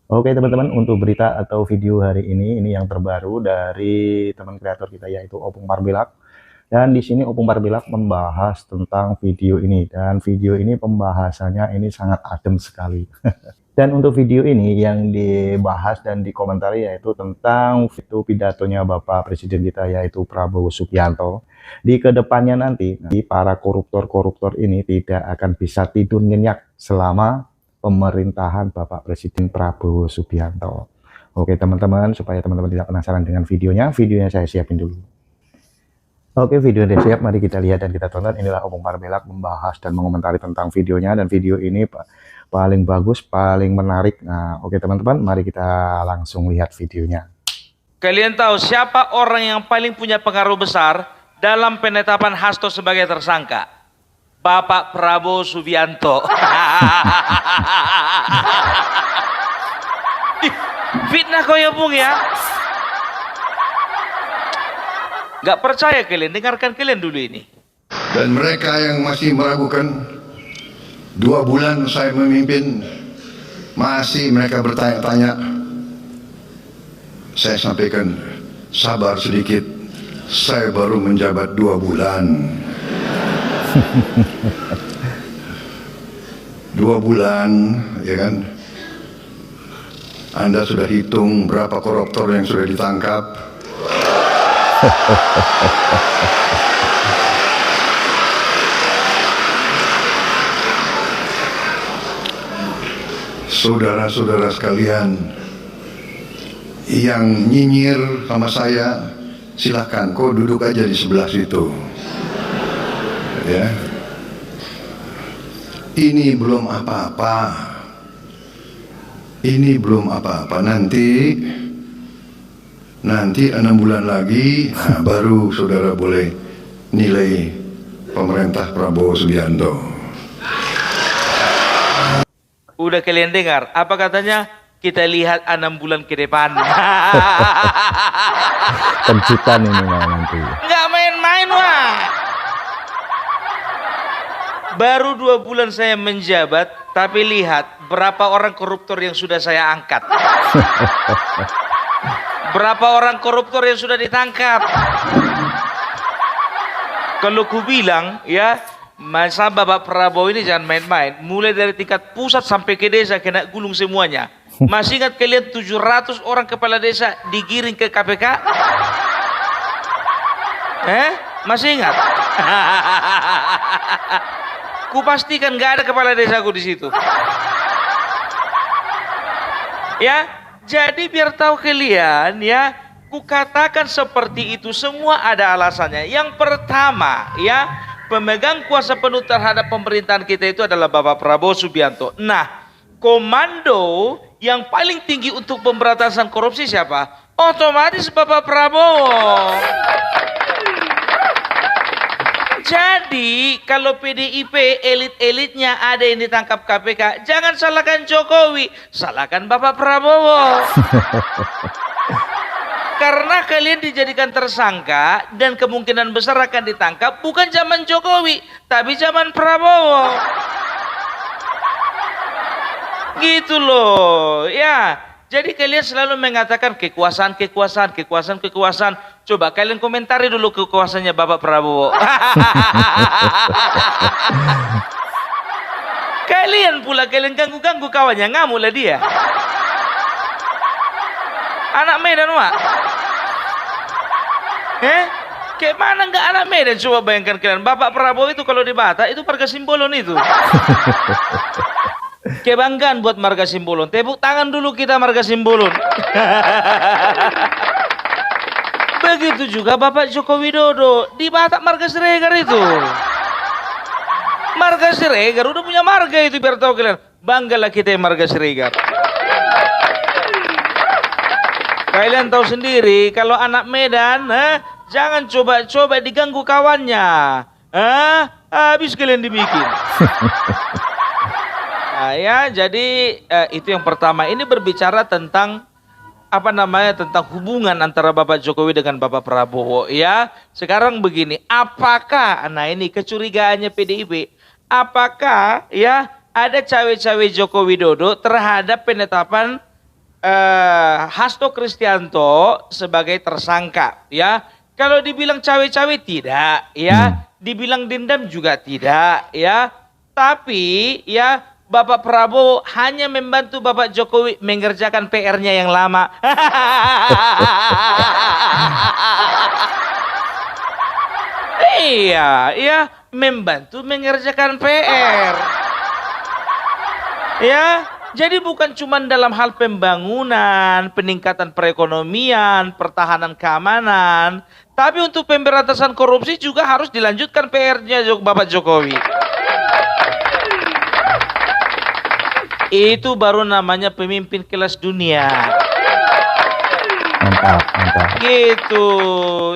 Oke teman-teman, untuk berita atau video hari ini yang terbaru dari teman kreator kita yaitu Opung Parbilak. Dan di sini Opung Parbilak membahas tentang video ini, dan video ini pembahasannya ini sangat adem sekali. Dan untuk video ini yang dibahas dan dikomentari yaitu tentang itu pidatonya Bapak Presiden kita yaitu Prabowo Subianto. Di kedepannya nanti para koruptor-koruptor ini tidak akan bisa tidur nyenyak selama pemerintahan Bapak Presiden Prabowo Subianto. Oke teman-teman, supaya teman-teman tidak penasaran dengan videonya saya siapin dulu. Oke, video udah siap, mari kita lihat dan kita tonton. Inilah Opung Parbilak membahas dan mengomentari tentang videonya, dan video ini paling bagus, paling menarik. Nah, oke teman-teman, mari kita langsung lihat videonya. Kalian tahu siapa orang yang paling punya pengaruh besar dalam penetapan Hasto sebagai tersangka? Bapak Prabowo Subianto. Fitnah kau ya Bung ya? Gak percaya kalian, dengarkan kalian dulu ini. Dan mereka yang masih meragukan, 2 bulan saya memimpin, masih mereka bertanya-tanya. Saya sampaikan, sabar sedikit, saya baru menjabat 2 bulan. 2 bulan, ya kan? Anda sudah hitung berapa koruptor yang sudah ditangkap? Saudara-saudara sekalian yang nyinyir sama saya, silahkan kau duduk aja di sebelah situ. Ya. Ini belum apa-apa. Ini belum apa-apa. Nanti 6 bulan lagi, nah, baru saudara boleh nilai pemerintah Prabowo Subianto. Udah kalian dengar, apa katanya? Kita lihat 6 bulan ke depan. Kejutan ini nanti. Nggak main-main wah. Baru 2 bulan saya menjabat, tapi lihat berapa orang koruptor yang sudah saya angkat. Berapa orang koruptor yang sudah ditangkap. Kalau ku bilang ya, masa Bapak Prabowo ini jangan main-main. Mulai dari tingkat pusat sampai ke desa kena gulung semuanya. Masih ingat kalian 700 orang kepala desa digiring ke KPK? Masih ingat? Ku pastikan nggak ada kepala desaku di situ. Ya, jadi biar tahu kalian ya, ku katakan seperti itu semua ada alasannya. Yang pertama ya, pemegang kuasa penuh terhadap pemerintahan kita itu adalah Bapak Prabowo Subianto. Nah, komando yang paling tinggi untuk pemberantasan korupsi siapa? Otomatis Bapak Prabowo. Jadi kalau PDIP elit-elitnya ada yang ditangkap KPK, jangan salahkan Jokowi, salahkan Bapak Prabowo. Karena kalian dijadikan tersangka dan kemungkinan besar akan ditangkap bukan zaman Jokowi, tapi zaman Prabowo. Gitu loh, ya. Jadi kalian selalu mengatakan kekuasaan. Coba kalian komentari dulu kekuasaannya Bapak Prabowo. Kalian ganggu-ganggu kawannya, ngamulah dia. Anak Medan, Wak. Kayak mana nggak anak Medan? Coba bayangkan kalian, Bapak Prabowo itu kalau di Batak itu marga Simbolon itu. Kebanggaan buat marga Simbolon. Tepuk tangan dulu kita marga Simbolon. Begitu juga Bapak Joko Widodo di Batak marga Siregar itu. Marga Siregar udah punya marga itu, biar tahu kalian. Banggalah kita yang marga Siregar. Kalian tahu sendiri kalau anak Medan, jangan coba-coba diganggu kawannya. Habis kalian dibikin. Nah, ya, jadi itu yang pertama. Ini berbicara tentang tentang hubungan antara Bapak Jokowi dengan Bapak Prabowo ya. Sekarang begini, apakah ini kecurigaannya PDIP, apakah ya ada cawe-cawe Joko Widodo terhadap penetapan Hasto Kristianto sebagai tersangka, ya. Kalau dibilang cawe-cawe tidak, ya. Dibilang dendam juga tidak, ya. Tapi ya Bapak Prabowo hanya membantu Bapak Jokowi mengerjakan PR-nya yang lama. Iya, ya, membantu mengerjakan PR. Ya, jadi bukan cuma dalam hal pembangunan, peningkatan perekonomian, pertahanan keamanan, tapi untuk pemberantasan korupsi juga harus dilanjutkan PR-nya Bapak Jokowi. Itu baru namanya pemimpin kelas dunia. Mantap, mantap. Gitu,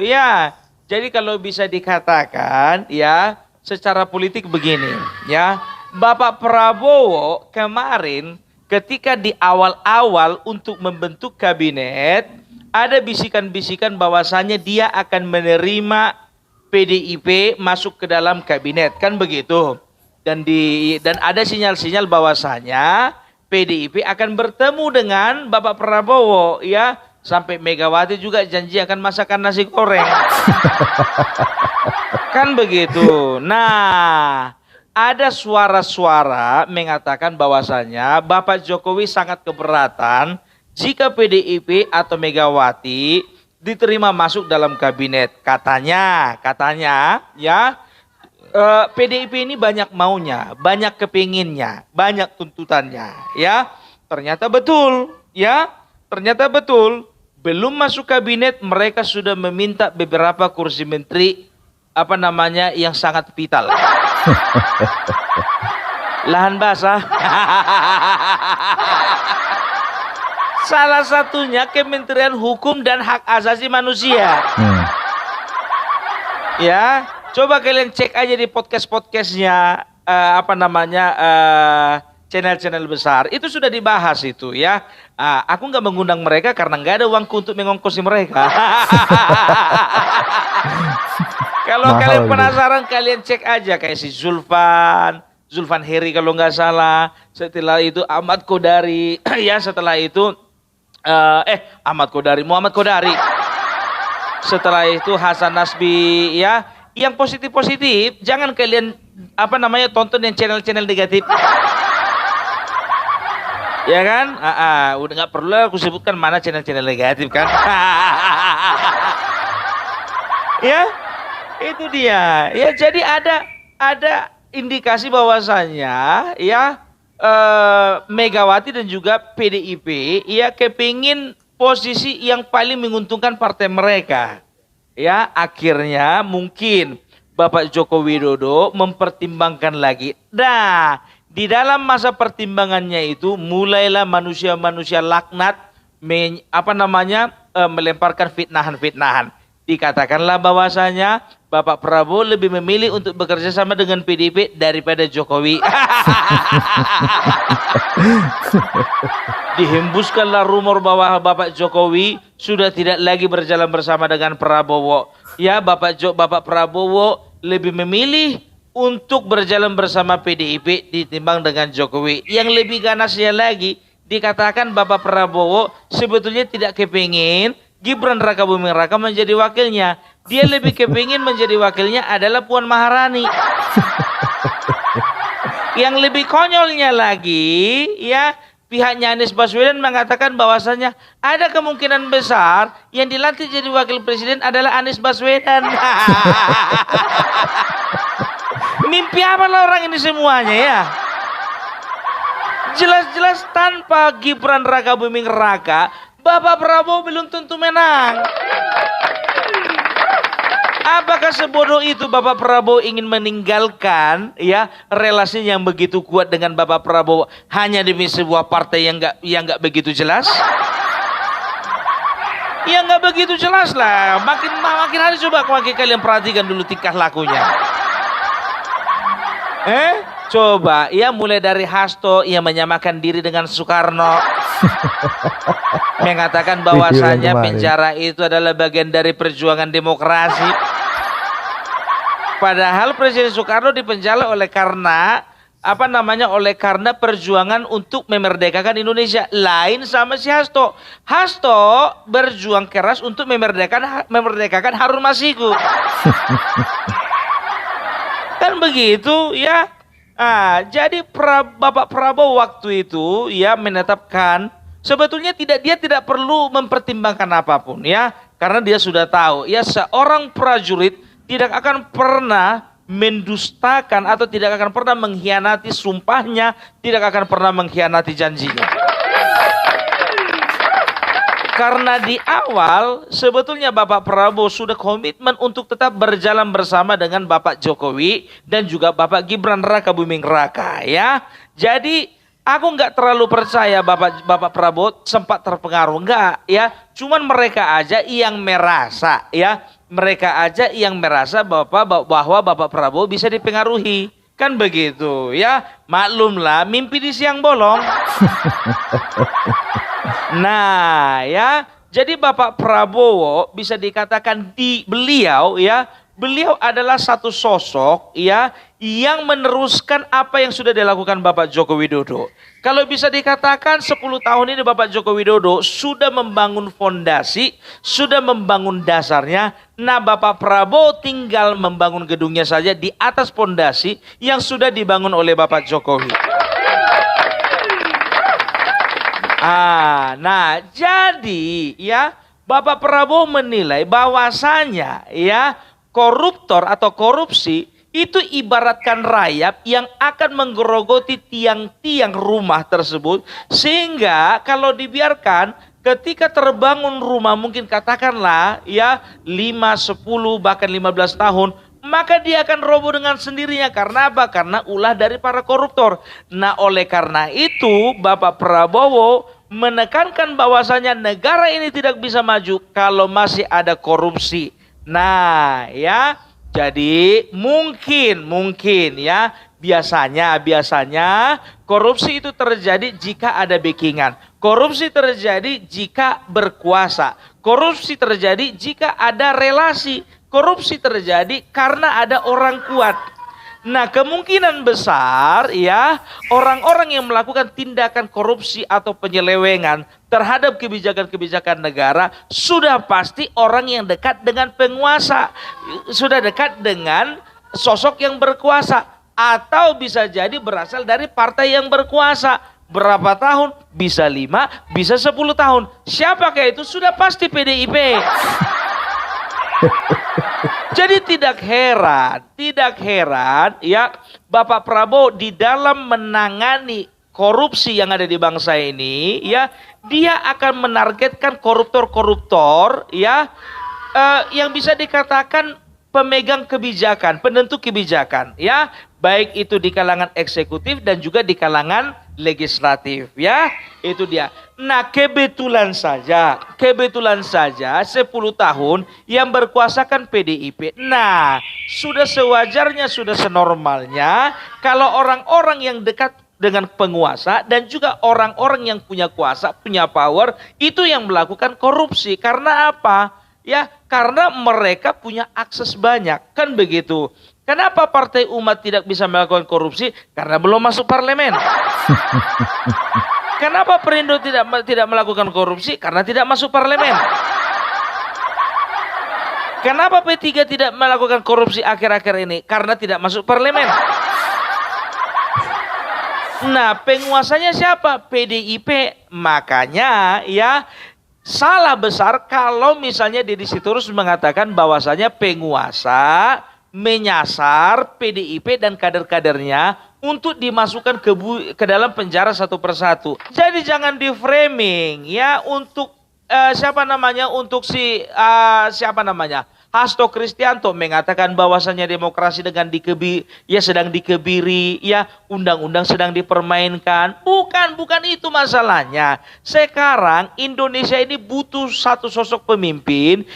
ya. Jadi kalau bisa dikatakan, ya, secara politik begini, ya. Bapak Prabowo kemarin ketika di awal-awal untuk membentuk kabinet, ada bisikan-bisikan bahwasannya dia akan menerima PDIP masuk ke dalam kabinet, kan begitu. Dan ada sinyal-sinyal bahwasanya PDIP akan bertemu dengan Bapak Prabowo, ya. Sampai Megawati juga janji akan masakan nasi goreng. Kan begitu. Nah, ada suara-suara mengatakan bahwasanya Bapak Jokowi sangat keberatan jika PDIP atau Megawati diterima masuk dalam kabinet. Katanya, ya, PDIP ini banyak maunya, banyak kepinginnya, banyak tuntutannya, ya. Ternyata betul, ya. Ternyata betul. Belum masuk kabinet mereka sudah meminta beberapa kursi menteri yang sangat vital. Lahan basah. Salah satunya Kementerian Hukum dan Hak Asasi Manusia. Ya, coba kalian cek aja di podcast-podcastnya channel-channel besar. Itu sudah dibahas itu, ya. Aku nggak mengundang mereka karena nggak ada uangku untuk mengongkosi mereka. Kalau kalian penasaran, kalian cek aja kayak si Zulfan Heri kalau nggak salah. Setelah itu Ahmad Kodari, ya. Setelah itu Muhammad Kodari. Setelah itu Hasan Nasbi, ya. Yang positif-positif, jangan kalian tonton yang channel-channel negatif. Ya kan? Udah nggak perlu aku sebutkan mana channel-channel negatif kan? Ya, itu dia. Ya, jadi ada indikasi bahwasanya, ya, Megawati dan juga PDIP, ya, kepingin posisi yang paling menguntungkan partai mereka. Ya, akhirnya mungkin Bapak Joko Widodo mempertimbangkan lagi. Nah, di dalam masa pertimbangannya itu mulailah manusia-manusia laknat melemparkan fitnahan-fitnahan. Dikatakanlah bahwasanya Bapak Prabowo lebih memilih untuk bekerja sama dengan PDIP daripada Jokowi. Dihembuskanlah rumor bahwa Bapak Jokowi sudah tidak lagi berjalan bersama dengan Prabowo. Ya, Bapak Prabowo lebih memilih untuk berjalan bersama PDIP ditimbang dengan Jokowi. Yang lebih ganasnya lagi, dikatakan Bapak Prabowo sebetulnya tidak kepingin Gibran Raka Buming Raka menjadi wakilnya. Dia lebih kepingin menjadi wakilnya adalah Puan Maharani. Yang lebih konyolnya lagi, ya, pihaknya Anies Baswedan mengatakan bahwasanya ada kemungkinan besar yang dilantik jadi wakil presiden adalah Anies Baswedan. Mimpi apa lah orang ini semuanya, ya? Jelas-jelas tanpa Gibran Raka Buming Raka, Bapak Prabowo belum tentu menang. Apakah sebodoh itu Bapak Prabowo ingin meninggalkan, ya, relasi yang begitu kuat dengan Bapak Prabowo hanya demi sebuah partai yang nggak begitu jelas? Ya nggak begitu jelas lah. Makin hari coba kalian perhatikan dulu tingkah lakunya. Coba, ya, mulai dari Hasto yang menyamakan diri dengan Soekarno, mengatakan bahwasannya penjara itu adalah bagian dari perjuangan demokrasi. Padahal Presiden Soekarno dipenjara karena oleh karena perjuangan untuk memerdekakan Indonesia. Lain sama si Hasto. Hasto berjuang keras untuk memerdekakan Harun Masiku. Kan begitu ya. Jadi Bapak Prabowo waktu itu ya menetapkan sebetulnya dia tidak perlu mempertimbangkan apapun ya, karena dia sudah tahu ya seorang prajurit tidak akan pernah mendustakan atau tidak akan pernah mengkhianati sumpahnya, tidak akan pernah mengkhianati janjinya. Karena di awal sebetulnya Bapak Prabowo sudah komitmen untuk tetap berjalan bersama dengan Bapak Jokowi dan juga Bapak Gibran Raka Buming Raka ya. Jadi aku nggak terlalu percaya Bapak Prabowo sempat terpengaruh, enggak ya. Cuman mereka aja yang merasa ya, bahwa Bapak Prabowo bisa dipengaruhi. Kan begitu ya. Maklumlah mimpi di siang bolong. Nah ya, jadi Bapak Prabowo bisa dikatakan beliau adalah satu sosok ya yang meneruskan apa yang sudah dilakukan Bapak Joko Widodo. Kalau bisa dikatakan 10 tahun ini Bapak Joko Widodo sudah membangun fondasi, sudah membangun dasarnya. Nah Bapak Prabowo tinggal membangun gedungnya saja di atas fondasi yang sudah dibangun oleh Bapak Jokowi. Nah jadi ya Bapak Prabowo menilai bahwasanya ya koruptor atau korupsi itu ibaratkan rayap yang akan menggerogoti tiang-tiang rumah tersebut, sehingga kalau dibiarkan ketika terbangun rumah mungkin katakanlah ya 5, 10 bahkan 15 tahun, maka dia akan roboh dengan sendirinya. Karena apa? Karena ulah dari para koruptor. Nah oleh karena itu Bapak Prabowo menekankan bahwasanya negara ini tidak bisa maju kalau masih ada korupsi. Nah ya, jadi mungkin ya biasanya korupsi itu terjadi jika ada backingan. Korupsi terjadi jika berkuasa. Korupsi terjadi jika ada relasi. Korupsi terjadi karena ada orang kuat. Nah kemungkinan besar ya orang-orang yang melakukan tindakan korupsi atau penyelewengan terhadap kebijakan-kebijakan negara sudah pasti orang yang dekat dengan penguasa, sudah dekat dengan sosok yang berkuasa, atau bisa jadi berasal dari partai yang berkuasa. Berapa tahun? Bisa 5, bisa 10 tahun. Siapakah itu? Sudah pasti PDIP. Jadi tidak heran ya Bapak Prabowo di dalam menangani korupsi yang ada di bangsa ini ya, dia akan menargetkan koruptor-koruptor ya yang bisa dikatakan pemegang kebijakan, penentu kebijakan ya, baik itu di kalangan eksekutif dan juga di kalangan legislatif ya. Itu dia. Nah kebetulan saja 10 tahun yang berkuasa kan PDIP. Nah sudah sewajarnya, sudah senormalnya kalau orang-orang yang dekat dengan penguasa dan juga orang-orang yang punya kuasa, punya power, itu yang melakukan korupsi. Karena apa? Ya karena mereka punya akses banyak, kan begitu. Kenapa Partai Umat tidak bisa melakukan korupsi? Karena belum masuk parlemen. Kenapa Perindo tidak melakukan korupsi? Karena tidak masuk parlemen. Kenapa P3 tidak melakukan korupsi akhir-akhir ini? Karena tidak masuk parlemen. Nah, penguasanya siapa? PDIP. Makanya ya salah besar kalau misalnya Deddy Sitorus mengatakan bahwasanya penguasa menyasar PDIP dan kader-kadernya untuk dimasukkan ke dalam penjara satu persatu. Jadi jangan di framing ya untuk Hasto Kristianto mengatakan bahwasannya demokrasi sedang dikebiri ya, undang-undang sedang dipermainkan. Bukan itu masalahnya. Sekarang Indonesia ini butuh satu sosok pemimpin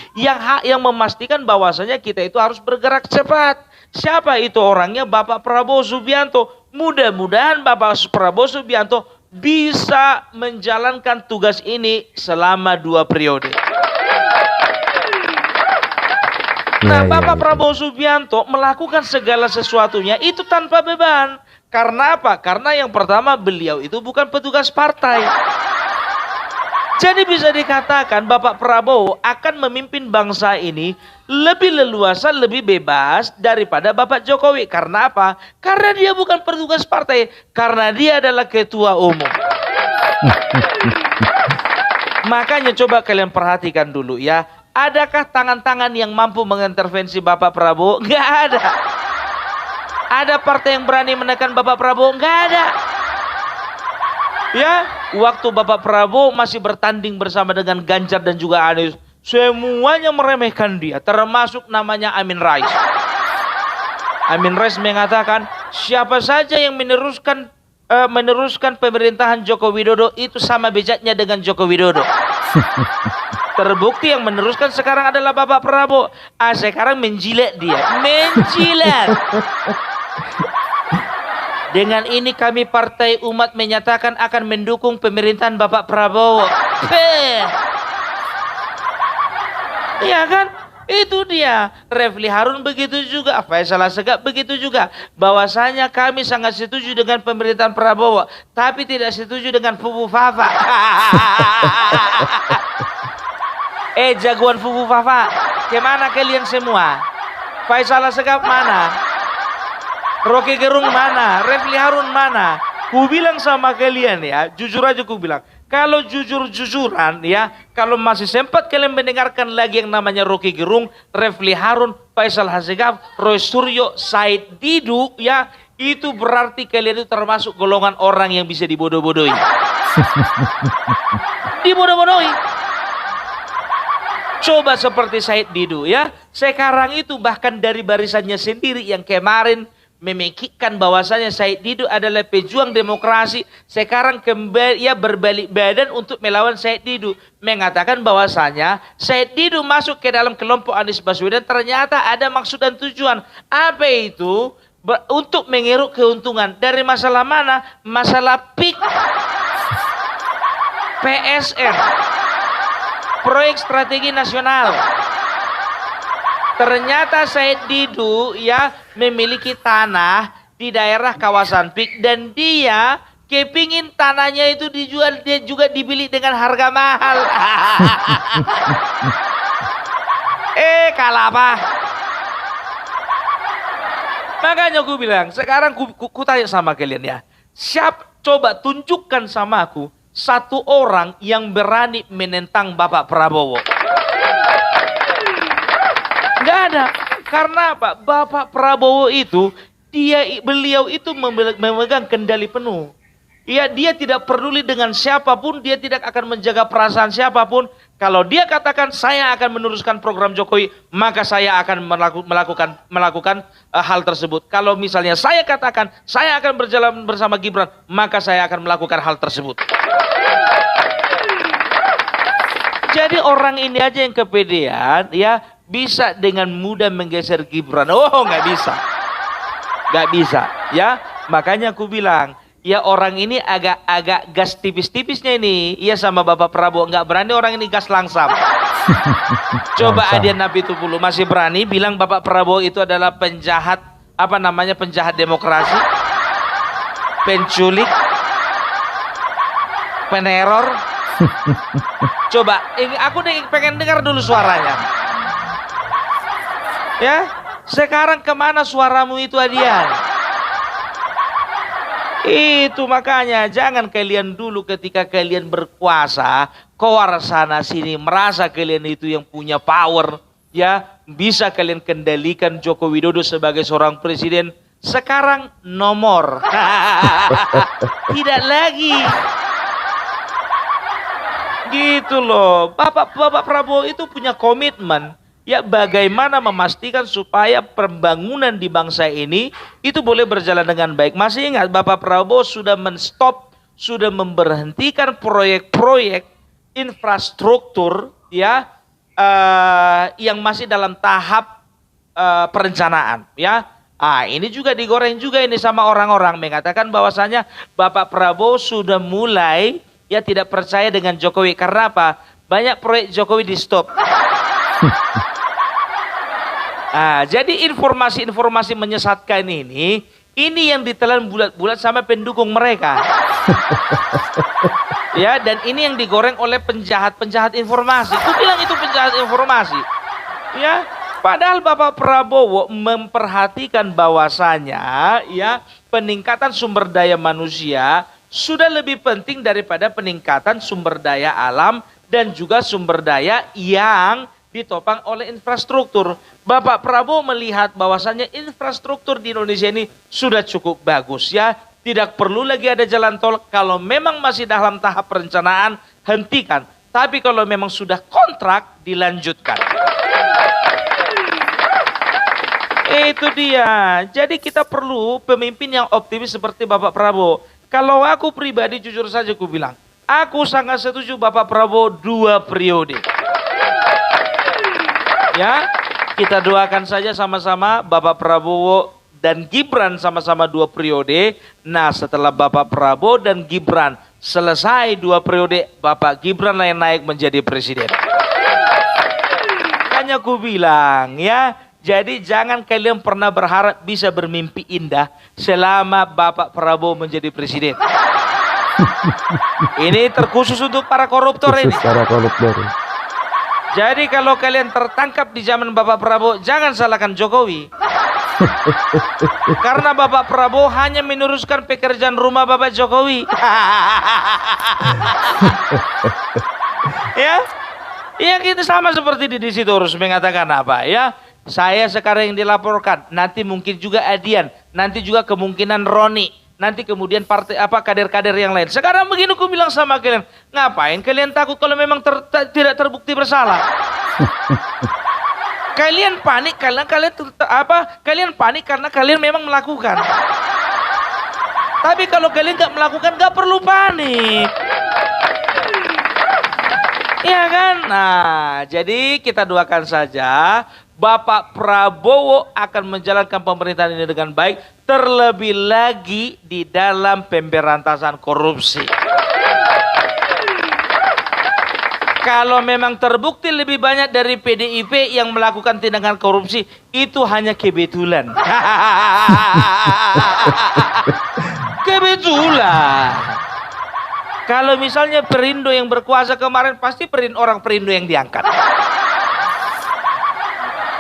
yang memastikan bahwasannya kita itu harus bergerak cepat. Siapa itu orangnya? Bapak Prabowo Subianto. Mudah-mudahan Bapak Prabowo Subianto bisa menjalankan tugas ini selama 2 periode. Nah, Iya, Bapak iya. Prabowo Subianto melakukan segala sesuatunya itu tanpa beban. Karena apa? Karena yang pertama beliau itu bukan petugas partai. Jadi bisa dikatakan Bapak Prabowo akan memimpin bangsa ini lebih leluasa, lebih bebas daripada Bapak Jokowi. Karena apa? Karena dia bukan petugas partai. Karena dia adalah ketua umum. Makanya coba kalian perhatikan dulu ya. Adakah tangan-tangan yang mampu mengintervensi Bapak Prabowo? Nggak ada. Ada partai yang berani menekan Bapak Prabowo? Nggak ada. Ya, waktu Bapak Prabowo masih bertanding bersama dengan Ganjar dan juga Anies, semuanya meremehkan dia, termasuk namanya Amin Rais. Amin Rais mengatakan, siapa saja yang meneruskan pemerintahan Joko Widodo itu sama bejatnya dengan Joko Widodo. Terbukti yang meneruskan sekarang adalah Bapak Prabowo. Sekarang menjilat dia, menjilat. Dengan ini kami Partai Umat menyatakan akan mendukung pemerintahan Bapak Prabowo. Iya kan? Itu dia. Refli Harun begitu juga. Faisal Assegaf begitu juga. Bahwasanya kami sangat setuju dengan pemerintahan Prabowo. Tapi tidak setuju dengan Fufu Fafa. Jagoan Fufu Fafa. Kemana kalian semua? Faisal Assegaf mana? Rocky Gerung mana? Refli Harun mana? Ku bilang sama kalian ya, jujur aja ku bilang. Kalau jujur-jujuran ya, kalau masih sempat kalian mendengarkan lagi yang namanya Rocky Gerung, Refli Harun, Faisal Assegaf, Roy Suryo, Said Didu ya, itu berarti kalian itu termasuk golongan orang yang bisa dibodoh-bodohi. Dibodoh-bodohi. Coba seperti Said Didu ya, sekarang itu bahkan dari barisannya sendiri yang kemarin memikirkan bahwasanya Said Didu adalah pejuang demokrasi, sekarang kembali ia berbalik badan untuk melawan Said Didu, mengatakan bahwasanya Said Didu masuk ke dalam kelompok Anies Baswedan ternyata ada maksud dan tujuan. Apa itu? Untuk mengeruk keuntungan dari masalah mana? Masalah PIK, PSN, proyek strategi nasional. Ternyata Said Didu ya memiliki tanah di daerah kawasan PIK dan dia kepingin tanahnya itu dijual, dia juga dibeli dengan harga mahal. Kalah apa? Makanya aku bilang, sekarang ku tanya sama kalian ya. Coba tunjukkan sama aku satu orang yang berani menentang Bapak Prabowo. Nggak ada. Karena apa? Bapak Prabowo itu beliau itu memegang kendali penuh. Ya, dia tidak peduli dengan siapapun, dia tidak akan menjaga perasaan siapapun. Kalau dia katakan saya akan meneruskan program Jokowi, maka saya akan melakukan hal tersebut. Kalau misalnya saya katakan saya akan berjalan bersama Gibran, maka saya akan melakukan hal tersebut. Jadi orang ini aja yang kepedean ya, bisa dengan mudah menggeser Gibran. Oh, nggak bisa. Nggak bisa ya. Makanya aku bilang ya, orang ini agak gas tipis-tipisnya ini. Iya sama Bapak Prabowo, nggak berani orang ini gas langsam. Coba Adian Napitupulu masih berani bilang Bapak Prabowo itu adalah penjahat, penjahat demokrasi, penculik, peneror. Coba, aku pengen dengar dulu suaranya. Ya, sekarang kemana suaramu itu, Adian? Itu makanya jangan kalian dulu ketika kalian berkuasa keluar sana sini merasa kalian itu yang punya power, ya bisa kalian kendalikan Joko Widodo sebagai seorang presiden. Sekarang nomor tidak lagi gitu loh. Bapak Prabowo itu punya komitmen. Ya, bagaimana memastikan supaya pembangunan di bangsa ini itu boleh berjalan dengan baik. Masih ingat Bapak Prabowo sudah menstop, sudah memberhentikan proyek-proyek infrastruktur ya yang masih dalam tahap perencanaan ya. Ini juga digoreng juga ini sama orang-orang mengatakan bahwasanya Bapak Prabowo sudah mulai ya tidak percaya dengan Jokowi. Karena apa? Banyak proyek Jokowi di stop. Jadi informasi-informasi menyesatkan ini yang ditelan bulat-bulat sama pendukung mereka. Ya, dan ini yang digoreng oleh penjahat-penjahat informasi. Aku bilang itu penjahat informasi. Ya, padahal Bapak Prabowo memperhatikan bahwasanya ya peningkatan sumber daya manusia sudah lebih penting daripada peningkatan sumber daya alam dan juga sumber daya yang ditopang oleh infrastruktur. Bapak Prabowo melihat bahwasannya infrastruktur di Indonesia ini sudah cukup bagus ya. Tidak perlu lagi ada jalan tol. Kalau memang masih dalam tahap perencanaan, hentikan. Tapi kalau memang sudah kontrak, dilanjutkan. Itu dia. Jadi kita perlu pemimpin yang optimis seperti Bapak Prabowo. Kalau aku pribadi jujur saja aku bilang, aku sangat setuju Bapak Prabowo 2 periode. Ya, kita doakan saja sama-sama Bapak Prabowo dan Gibran sama-sama 2 periode. Nah, setelah Bapak Prabowo dan Gibran selesai 2 periode, Bapak Gibran yang naik menjadi presiden. Makanya aku bilang ya, jadi jangan kalian pernah berharap bisa bermimpi indah selama Bapak Prabowo menjadi presiden. Ini terkhusus untuk para koruptor ini. Para koruptor. Jadi kalau kalian tertangkap di zaman Bapak Prabowo, jangan salahkan Jokowi. Karena Bapak Prabowo hanya meneruskan pekerjaan rumah Bapak Jokowi. Ya, ya kita sama seperti di situ harus mengatakan apa ya. Saya sekarang yang dilaporkan, nanti mungkin juga Adian, nanti juga kemungkinan Roni, nanti kemudian partai kader-kader yang lain. Sekarang begini aku bilang sama kalian, ngapain kalian takut kalau memang tidak terbukti bersalah? Kalian panik karena kalian panik karena kalian memang melakukan. Tapi kalau kalian nggak melakukan, nggak perlu panik. Iya kan? Nah, jadi kita doakan saja Bapak Prabowo akan menjalankan pemerintahan ini dengan baik, terlebih lagi di dalam pemberantasan korupsi. Kalau memang terbukti lebih banyak dari PDIP yang melakukan tindakan korupsi, itu hanya kebetulan. Kebetulan. Kalau misalnya Perindo yang berkuasa kemarin, pasti orang Perindo yang diangkat.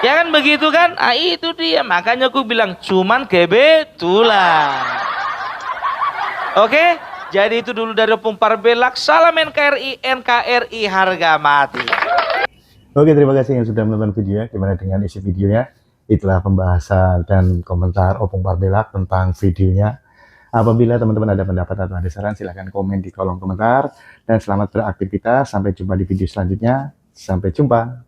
Ya kan begitu kan? Itu dia. Makanya aku bilang cuman kebetulan. Oke? Jadi itu dulu dari Opung Parbelak. Salam NKRI, NKRI harga mati. Oke, terima kasih yang sudah menonton videonya. Gimana dengan isi videonya? Itulah pembahasan dan komentar Opung Parbelak tentang videonya. Apabila teman-teman ada pendapat atau ada saran, silahkan komen di kolom komentar. Dan selamat beraktivitas. Sampai jumpa di video selanjutnya. Sampai jumpa.